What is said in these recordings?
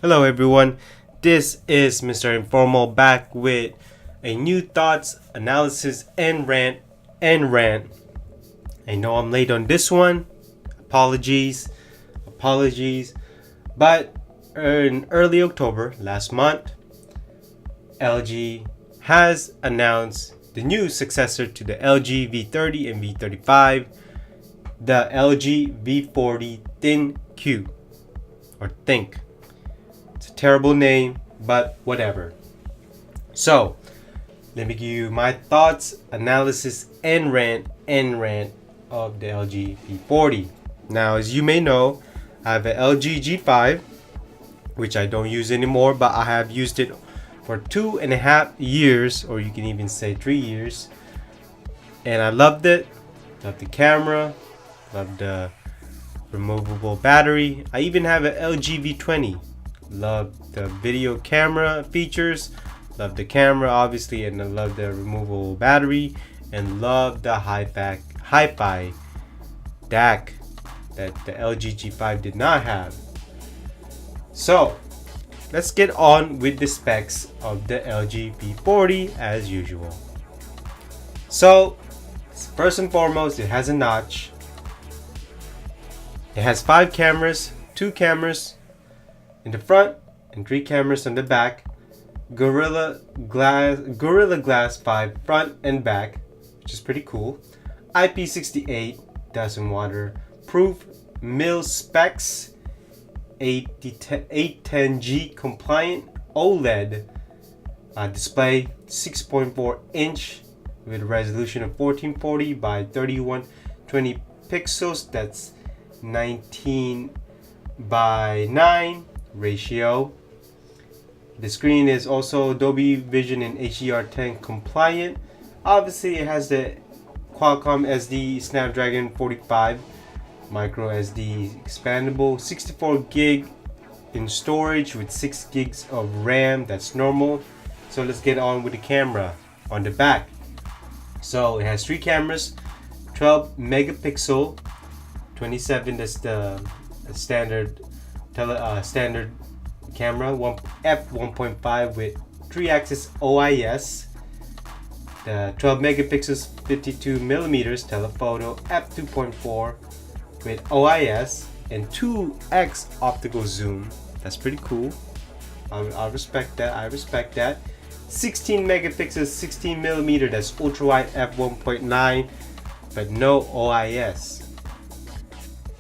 Hello everyone, this is Mr. Informal back with a new thoughts, analysis, and rant. I know I'm late on this one. Apologies. But in early October last month, LG has announced the new successor to the LG V30 and V35, the LG V40 ThinQ or Think. It's a terrible name, but whatever. So, let me give you my thoughts, analysis, and rant of the LG V40. Now, as you may know, I have an LG G5, which I don't use anymore, but I have used it for 2.5 years, or you can even say 3 years. And I loved it. Loved the camera, loved the removable battery. I even have an LG V20. Love the video camera features, love the camera obviously, and I love the removable battery, and love the hi-fi DAC that the LG G5 did not have. So let's get on with the specs of the LG V40 as usual. So first and foremost, it has a notch. It has 5 cameras, 2 cameras in the front and 3 cameras on the back. Gorilla Glass 5 front and back, which is pretty cool. IP68 dust and water proof, mil specs, 810G compliant OLED display, 6.4 inch with a resolution of 1440 by 3120 pixels. That's 19 by 9 ratio. The screen is also Dolby Vision and HDR10 compliant. Obviously, it has the Qualcomm SD Snapdragon 45 micro SD expandable, 64 gig in storage with 6 gigs of RAM. That's normal. So let's get on with the camera on the back. So it has 3 cameras, 12 megapixel, 27 that's the standard standard camera, f1.5 with 3-axis OIS. The 12 megapixels 52 millimeters telephoto f2.4 with OIS and 2x optical zoom. That's pretty cool. I respect that. 16 megapixels 16 millimeter, that's ultra wide f1.9 but no OIS.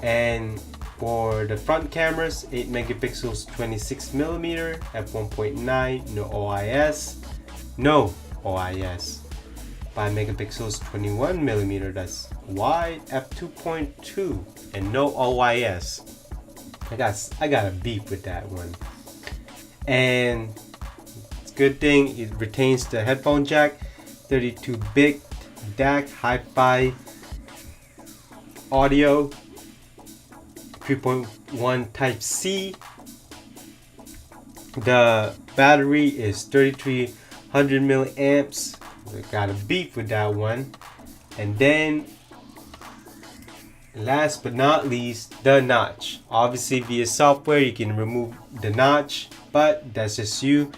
And for the front cameras, 8 megapixels 26 millimeter f1.9, no OIS. 5 megapixels 21 millimeter, that's wide f2.2 and no OIS. I got a beef with that one. And it's a good thing it retains the headphone jack, 32-bit DAC hi-fi audio, 3.1 type C. The battery is 3300 milliamps. We got a beef with that one. And then last but not least, the notch. Obviously via software you can remove the notch, but that's just you.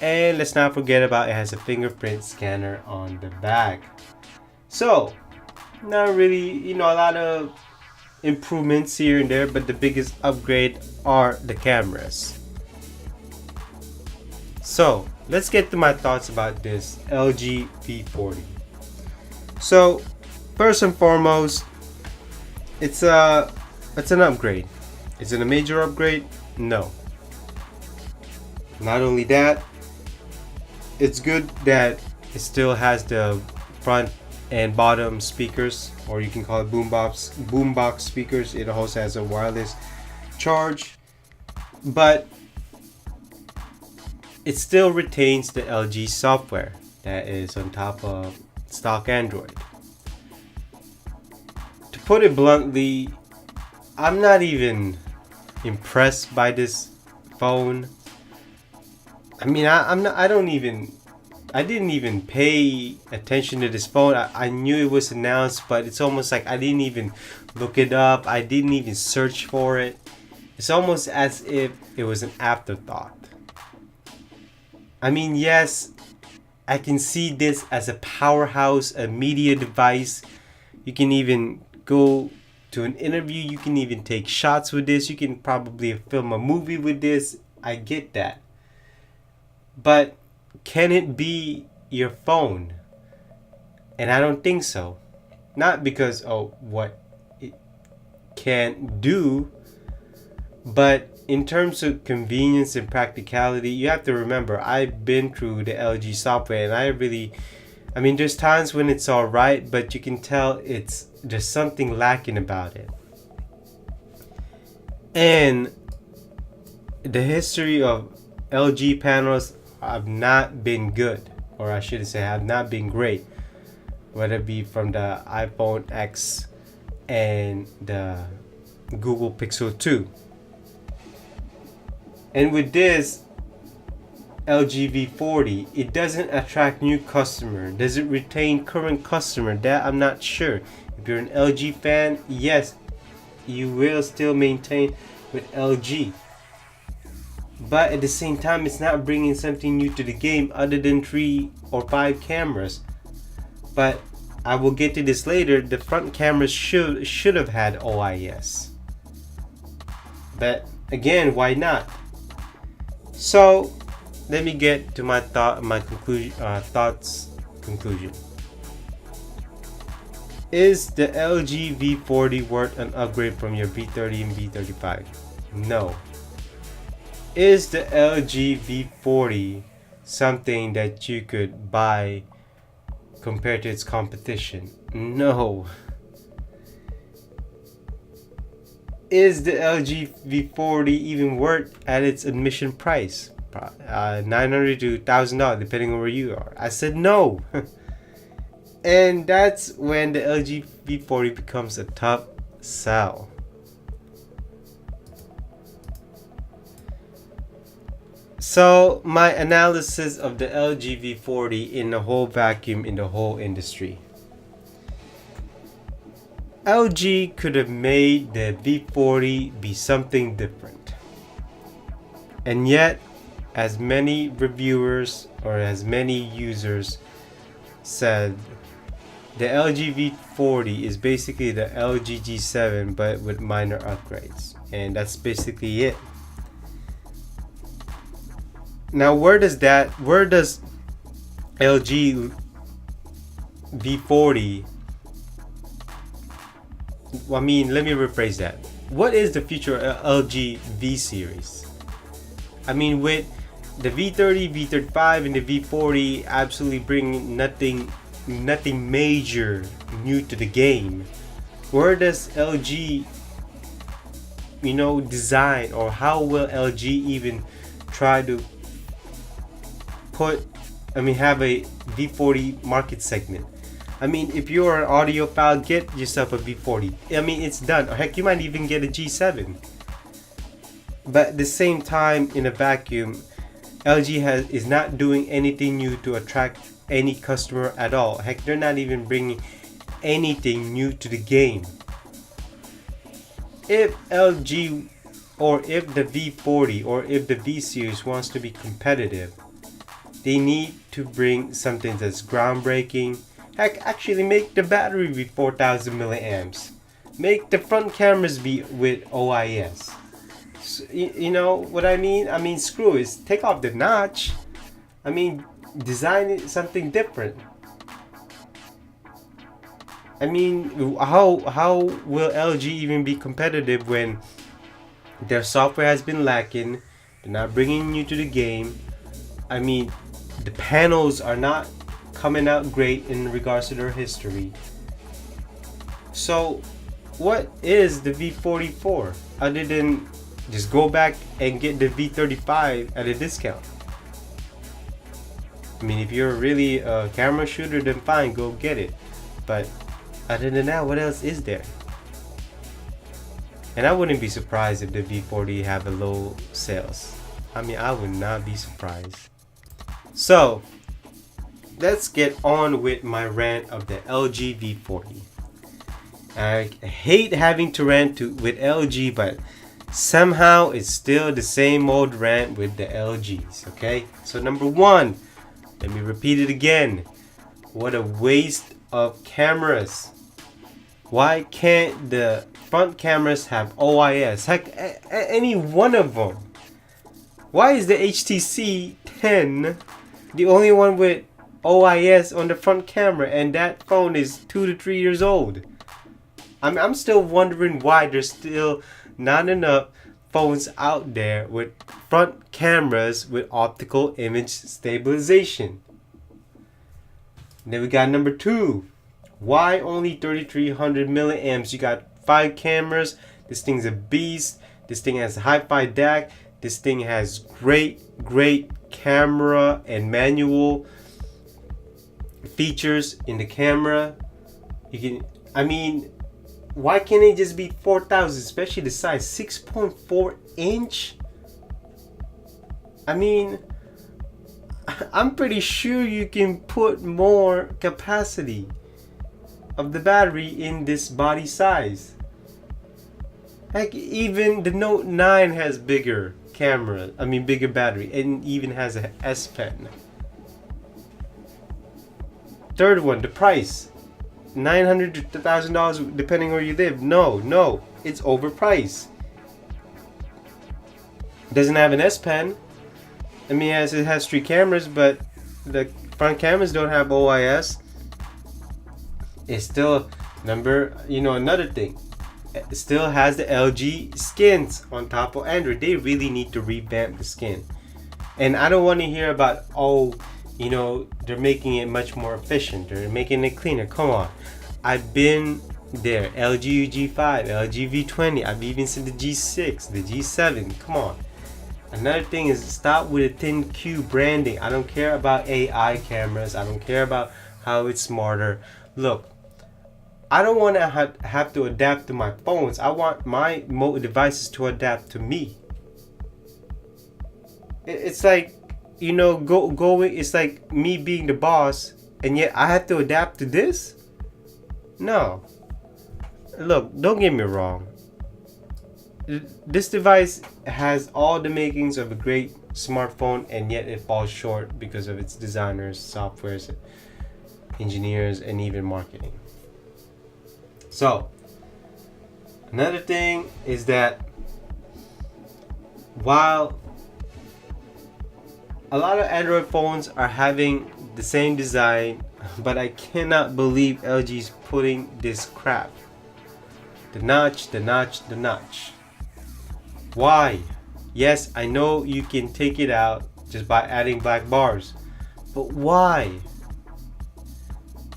And let's not forget about it has a fingerprint scanner on the back. So not really, a lot of improvements here and there, but the biggest upgrade are the cameras. So let's get to my thoughts about this LG V40. So first and foremost, it's an upgrade. Is it a major upgrade? No. Not only that, it's good that it still has the front and bottom speakers, or you can call it boombox speakers. It also has a wireless charge, but it still retains the LG software that is on top of stock Android. To put it bluntly, I'm not even impressed by this phone. I mean, I didn't even pay attention to this phone. I knew it was announced, but it's almost like I didn't even look it up. I didn't even search for it. It's almost as if it was an afterthought. I mean, yes, I can see this as a powerhouse, a media device. You can even go to an interview. You can even take shots with this. You can probably film a movie with this. I get that. But can it be your phone? And I don't think so. Not because what it can do, but in terms of convenience and practicality, you have to remember, I've been through the LG software, and I mean, there's times when it's all right, but you can tell there's something lacking about it. And the history of LG panels have not been good, or I should say, have not been great, whether it be from the iPhone X and the Google Pixel 2. And with this LG V40, it doesn't attract new customer. Does it retain current customer? That I'm not sure. If you're an LG fan, yes, you will still maintain with LG. But at the same time, it's not bringing something new to the game other than 3 or 5 cameras. But I will get to this later. The front cameras should have had OIS. But again, why not? So let me get to my conclusion. Is the LG V40 worth an upgrade from your V30 and V35? No. Is the LG V40 something that you could buy compared to its competition? No. Is the LG V40 even worth at its admission price? $900 to $1,000 depending on where you are. I said no. And that's when the LG V40 becomes a tough sell. So my analysis of the LG V40 in the whole vacuum in the whole industry. LG could have made the V40 be something different. And yet, as many reviewers or as many users said, the LG V40 is basically the LG G7 but with minor upgrades. And that's basically it. Now where does LG V40, I mean, let me rephrase that. What is the future of LG V series? I mean, with the V30, V35, and the V40 absolutely bringing nothing major new to the game. Where does LG, design, or how will LG even try to have a V40 market segment? I mean, if you're an audiophile, get yourself a V40. I mean, it's done. Or heck, you might even get a G7. But at the same time, in a vacuum, LG is not doing anything new to attract any customer at all. Heck, they're not even bringing anything new to the game. If LG, or if the V40, or if the V series wants to be competitive, they need to bring something that's groundbreaking. Heck, actually make the battery be 4,000 milliamps. Make the front cameras be with OIS. So, you know what I mean? I mean, screw it. Take off the notch. I mean, design it something different. I mean, how will LG even be competitive when their software has been lacking? They're not bringing you to the game. I mean, the panels are not coming out great in regards to their history. So what is the V40 for, other than just go back and get the V35 at a discount? I mean, if you're really a camera shooter, then fine, go get it. But other than that, what else is there? And I wouldn't be surprised if the V40 have a low sales. I mean, I would not be surprised. So let's get on with my rant of the LG V40. I hate having to rant with LG, but somehow it's still the same old rant with the LGs. Okay, so number one, let me repeat it again. What a waste of cameras. Why can't the front cameras have OIS? Heck, any one of them. Why is the HTC 10 the only one with OIS on the front camera, and that phone is 2 to 3 years old? I'm still wondering why there's still not enough phones out there with front cameras with optical image stabilization. Then we got number two. Why only 3300 milliamps? You got 5 cameras. This thing's a beast. This thing has hi-fi DAC. This thing has great camera and manual features in the camera. Why can't it just be 4000, especially the size 6.4 inch? I'm pretty sure you can put more capacity of the battery in this body size. Heck, even the Note 9 has bigger bigger battery, and even has a S Pen. Third one, the price. $900 to $1,000 depending where you live. No, it's overpriced. Doesn't have an S Pen. It has 3 cameras, but the front cameras don't have OIS. It's still another thing. It still has the LG skins on top of Android. They really need to revamp the skin. And I don't want to hear about they're making it much more efficient. They're making it cleaner. Come on. I've been there. LG G5, LG V20. I've even seen the G6, the G7. Come on. Another thing is, stop with the ThinQ branding. I don't care about AI cameras. I don't care about how it's smarter. Look, I don't want to have to adapt to my phones. I want my mobile devices to adapt to me. It's like, it's like me being the boss, and yet I have to adapt to this? No. Look, don't get me wrong. This device has all the makings of a great smartphone, and yet it falls short because of its designers, softwares, engineers, and even marketing. So, another thing is that while a lot of Android phones are having the same design, but I cannot believe LG's putting this crap. The notch. Why? Yes, I know you can take it out just by adding black bars, but why?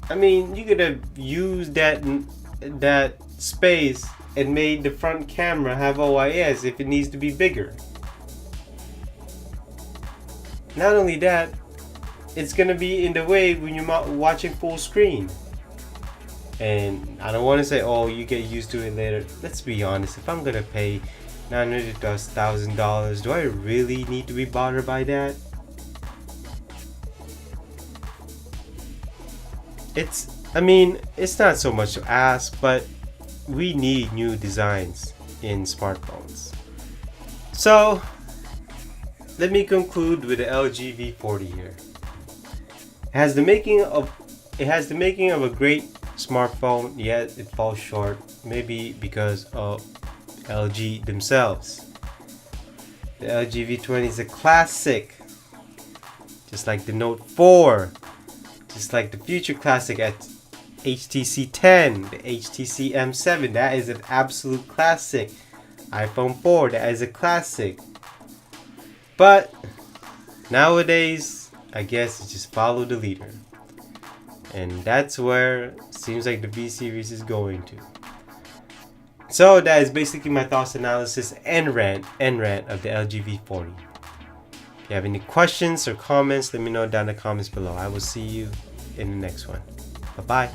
You could have used that space and made the front camera have OIS if it needs to be bigger. Not only that, it's gonna be in the way when you're watching full screen. And I don't want to say, oh, you get used to it later. Let's be honest, if I'm gonna pay $900 to $1,000, do I really need to be bothered by that? It's not so much to ask, but we need new designs in smartphones. So, let me conclude with the LG V40 here. It has the making of a great smartphone, yet it falls short, maybe because of LG themselves. The LG V20 is a classic, just like the Note 4, just like the future classic at HTC 10, the HTC M7, that is an absolute classic. iPhone 4, that is a classic. But nowadays, I guess it's just follow the leader. And that's where it seems like the V series is going to. So that is basically my thoughts, analysis, and rant of the LG V40. If you have any questions or comments, let me know down in the comments below. I will see you in the next one. Bye-bye.